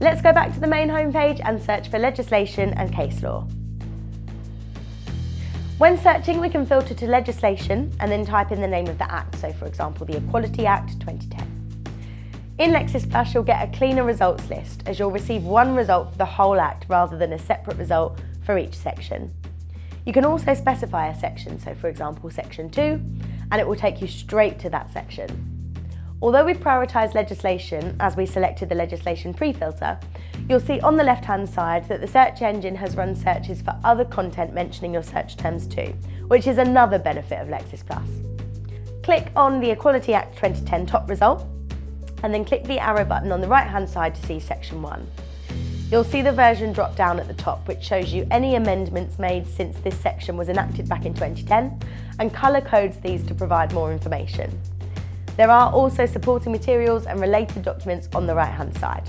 Let's go back to the main homepage and search for legislation and case law. When searching, we can filter to legislation and then type in the name of the Act, so for example the Equality Act 2010. In Lexis Plus, you'll get a cleaner results list, as you'll receive one result for the whole Act rather than a separate result for each section. You can also specify a section, so for example section 2, and it will take you straight to that section. Although we've prioritised legislation as we selected the legislation pre-filter, you'll see on the left-hand side that the search engine has run searches for other content mentioning your search terms too, which is another benefit of Lexis Plus. Click on the Equality Act 2010 top result, and then click the arrow button on the right-hand side to see section 1. You'll see the version drop down at the top, which shows you any amendments made since this section was enacted back in 2010, and colour codes these to provide more information. There are also supporting materials and related documents on the right-hand side.